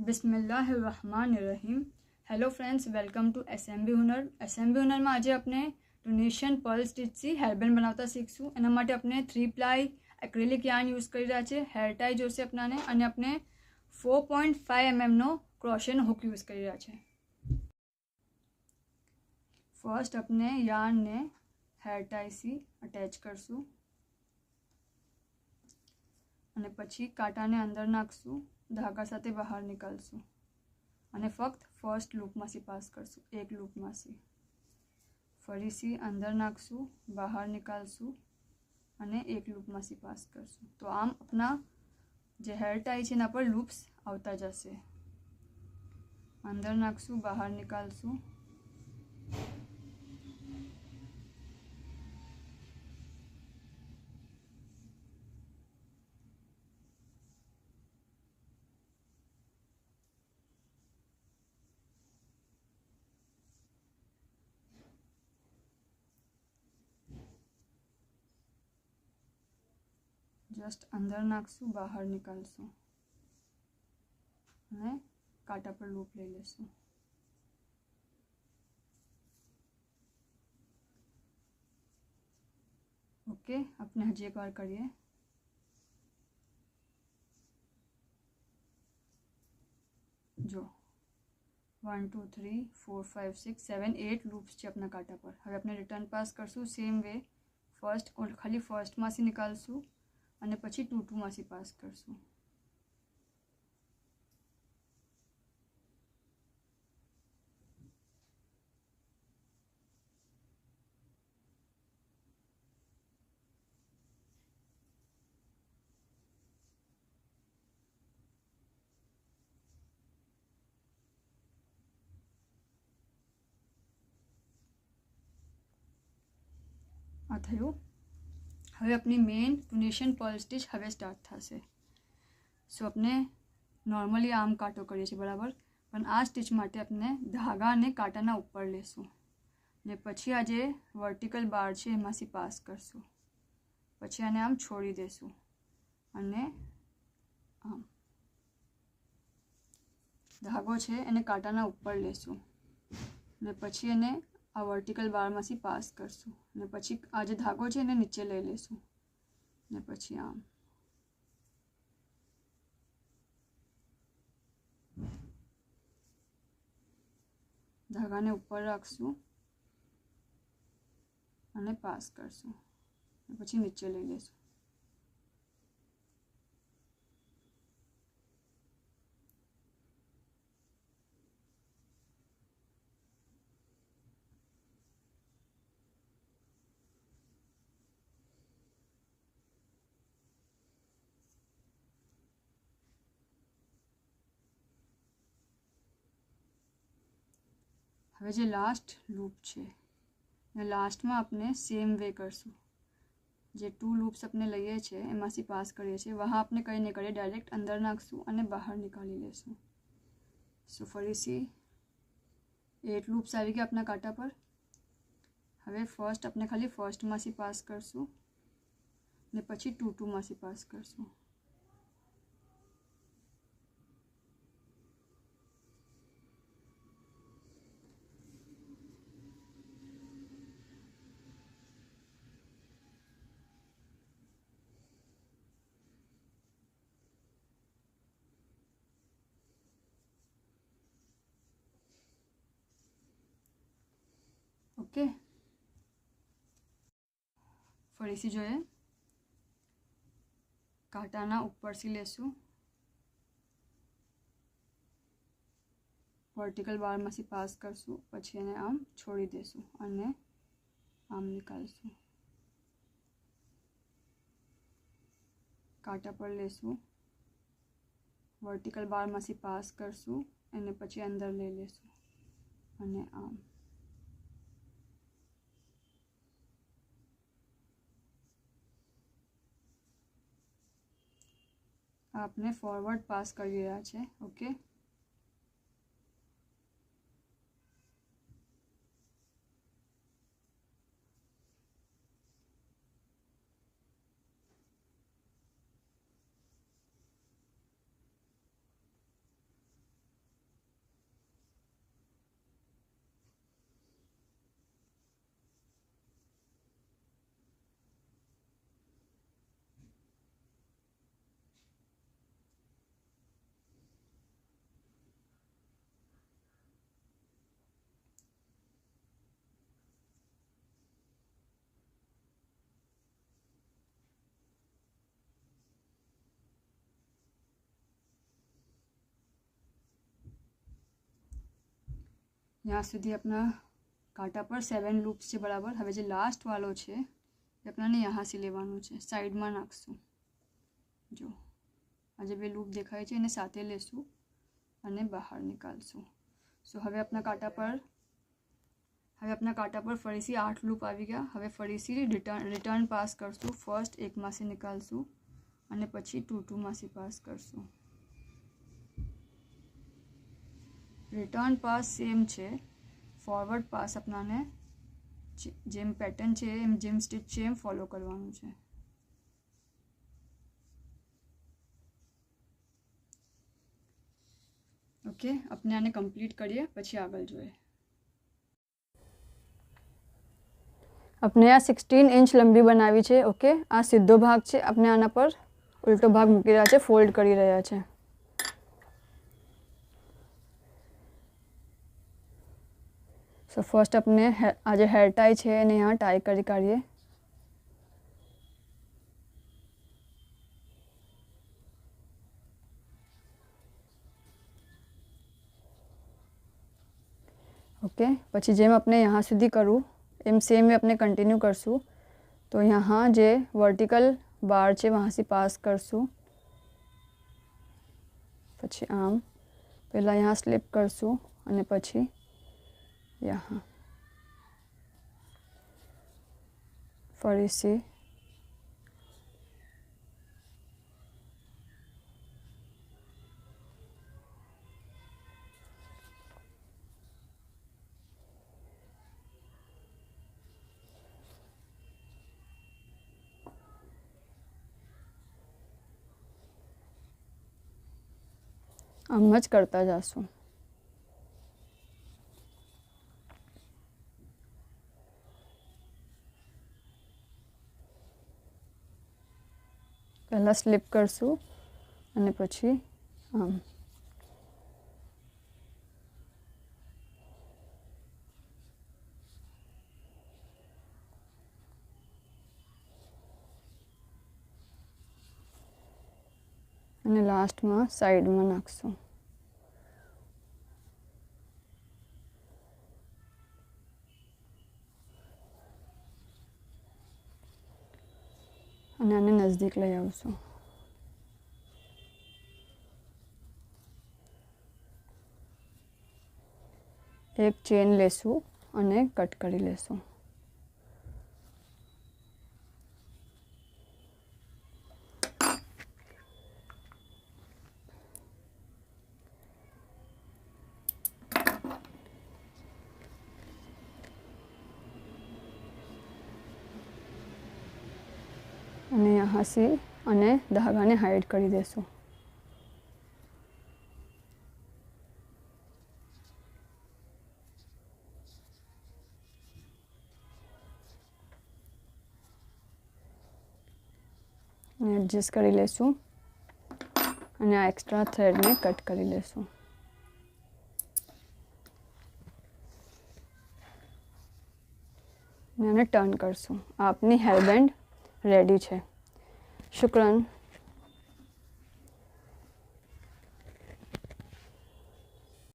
બિસ્મિલ્લાહિર્રહમાનિર્રહીમ. Hello friends, welcome to SMB Hunar. SMB હુનરમાં આજે આપણે ડોનેશન પર્લ સ્ટીચથી હેરબેન્ડ બનાવતા શીખશું. એના માટે આપણે 3 પ્લાય એક્રેલિક યાર્ન યુઝ કરી રહ્યા છે. હેર ટાઈ જોશે આપણાને, અને આપણે 4.5 mm ક્રોશેનો હુક યુઝ કરી રહ્યા છે. ફર્સ્ટ આપણે યાર્નને હેર ટાઈથી અટેચ કરશું અને પછી કાંટાને અંદર નાખશું, ધાગા સાથે બહાર નીકાળશું અને ફક્ત ફર્સ્ટ લૂપમાંથી પાસ કરશું, એક લૂપમાંથી. ફરીથી અંદર નાખશું, બહાર નીકાળશું અને એક લૂપમાંથી પાસ કરશું. તો આમ આપણા જે હેર ટાઈ છે એના પર લૂપ્સ આવતા જશે. અંદર નાખશું, બહાર નીકાળશું જસ્ટ અંદર નાખશું, બહાર નીકાળશું અને કાંટા પર લૂપ લઈ લેશું. ઓકે, આપણે હજી એક વાર કરીએ. જો 1 2 3 4 5 6 7 8 લૂપ્સ છે આપણા કાંટા પર. હવે આપણે રિટર્ન પાસ કરશું સેમ વે. ફર્સ્ટ ખાલી ફર્સ્ટમાંથી નીકાળશું અને પછી 2 2માંથી પાસ કરશું. આ થયું. હવે આપણી મેઇન ડોનેશન પર્લ સ્ટીચ હવે સ્ટાર્ટ થશે. સો આપણે નોર્મલી આમ કાંટો કરીએ છીએ, બરાબર, પણ આ સ્ટીચ માટે આપણે ધાગા અને કાંટાના ઉપર લેશું ને પછી આ જે વર્ટિકલ બાર છે એમાંથી પાસ કરશું. પછી આને આમ છોડી દેશું અને આમ ધાગો છે એને કાંટાના ઉપર લેશું ને પછી એને આ વર્ટિકલ બારમાંથી પાસ કરશું ને પછી આ જે ધાગો છે એને નીચે લઈ લેશું ને પછી આમ ધાગાને ઉપર રાખશું અને પાસ કરશું ને પછી નીચે લઈ લેશું. હવે જે લાસ્ટ લૂપ છે ને લાસ્ટમાં આપણે સેમ વે કરશું. જે 2 લૂપ્સ આપણે લઈએ છીએ એમાંથી પાસ કરીએ છીએ, વहाँ આપણે કંઈ નહીં કરીએ, ડાયરેક્ટ અંદર નાખશું અને બહાર નીકાળી લેશું. સો ફરીથી 8 લૂપ્સ આવી ગયા આપણા કાંટા પર. હવે ફર્સ્ટ આપણે ખાલી ફર્સ્ટમાંથી પાસ કરશું ને પછી 2 2માંથી પાસ કરશું. ઓકે, ફરીથી જોઈએ. કાંટાના ઉપરથી લેશું, વર્ટિકલ બારમાંથી પાસ કરશું, પછી એને આમ છોડી દેશું અને આમ નીકાળશું. કાંટા પર લેશું, વર્ટિકલ બારમાંથી પાસ કરશું અને પછી અંદર લઈ લેશું અને આમ. આપણે ફોરવર્ડ પાસ કરી રહ્યા છે. ઓકે, यहाँ सुधी अपना कांटा पर 7 लूप्स है बराबर। हवे जे लास्ट वालो है ये अपने यहाँ से लेवानुं छे, साइड में नाखशुं। जो आज बे लूप देखाय छे एने साथे लेशुं अने बहार निकालशुं। सो हवे अपना कांटा पर फरीथी 8 लूप आवी गया। हवे फरीथी रिटर्न पास करशुं। फर्स्ट 1 मांथी निकालशुं अने पछी 2 मांथी पास करशुं। रिटर्न पास सेम छे, फॉरवर्ड पास अपनाने जेम पेटर्न छे एम जेम स्टीच छे एम फॉलो करवानुं छे। ओके, अपने आने कम्प्लीट करिए पछी आगळ जोईए। अपने आ 16 इंच लंबी बनावी छे। ओके, आ सीधो भाग छे, अपने आना पर उल्टो भाग मूकी रह्या छे, फोल्ड करी रह्या छे। सो फर्स्ट अपने आज हेर टाई है ने यहाँ टाई करी काढ़ीए। ओके, पछी जेम अपने यहाँ सुधी करूँ एम सेम वे अपने कंटिन्यू करशुं। तो यहाँ जे वर्टिकल बार है वहाँ से पास करशुं, पछी आम पहला यहाँ स्लिप करशुं अने पछी यहाँ फरीथी आम ज करता जाशुं। पहला स्लिप करशुं अने पछी आम। अने लास्ट में साइड में नाखशुं। अने आने नजदीक लई आवशुं। एक चेन लेशुं अने कट करी लेशुं। अने यहाँ से अने धागा ने हाइड करी देशुं। एडजस्ट करी लेशुं अने आ एक्स्ट्रा थ्रेड ने कट करी लेशुं। टर्न करशुं। आपनी हेरबेंड रेडी है। शुक्रान।